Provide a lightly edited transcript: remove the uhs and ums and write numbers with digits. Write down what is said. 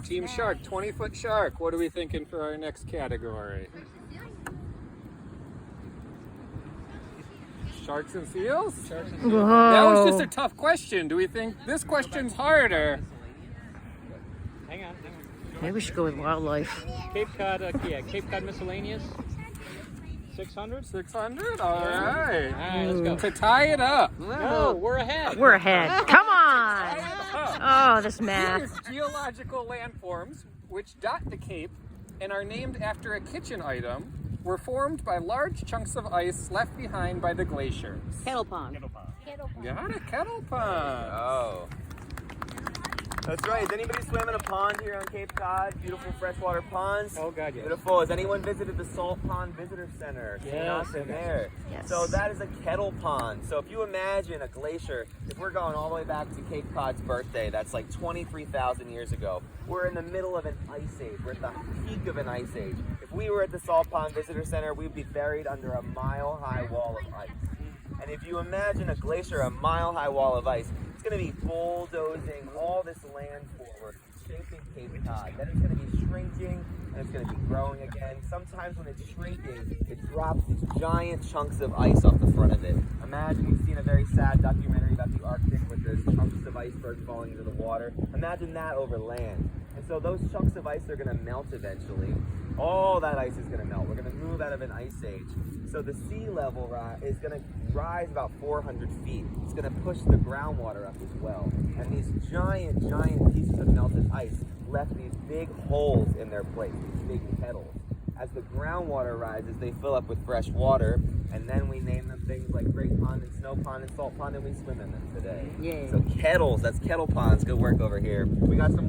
Team Shark, 20-foot shark. What are we thinking for our next category? Sharks and seals? Whoa. That was just a tough question. Do we think this question's harder? Hang on. Maybe we should go with wildlife. Cape Cod, Cape Cod miscellaneous. 600. 600? All right. All right, let's go. To tie it up. No, we're ahead. We're ahead. Come on. Oh, this These math. geological landforms, which dot the Cape and are named after a kitchen item, were formed by large chunks of ice left behind by the glaciers. Kettle pond. Got it, kettle pond. Oh. That's right. Is anybody swimming a pond here on Cape Cod? Beautiful freshwater ponds. Oh, God, yes. Beautiful. Has anyone visited the Salt Pond Visitor Center? Yes. In there. Yes. So that is a kettle pond. So if you imagine a glacier, if we're going all the way back to Cape Cod's birthday, that's like 23,000 years ago. We're in the middle of an ice age. We're at the peak of an ice age. If we were at the Salt Pond Visitor Center, we'd be buried under a mile-high wall of ice. And if you imagine a glacier, a mile-high wall of ice, it's going to be bulldozing all this land forward, shaping Cape Cod. Then it's going to be shrinking, and it's going to be growing again. Sometimes when it's shrinking, it drops these giant chunks of ice off the front of it. Imagine you've seen a very sad documentary about the Arctic with those chunks of icebergs falling into the water. Imagine that over land. And so those chunks of ice are going to melt eventually. All that ice is going to melt. We're going to move out of an ice age. So the sea level is going to rise about 400 feet. It's going to push the groundwater up as well. And these giant pieces of melted ice left these big holes in their place, these big kettles. As the groundwater rises, they fill up with fresh water, and then we name them things like Great Pond and Snow Pond and Salt Pond, and we swim in them today. Yay. So kettles, that's kettle ponds. Good work over here. We got some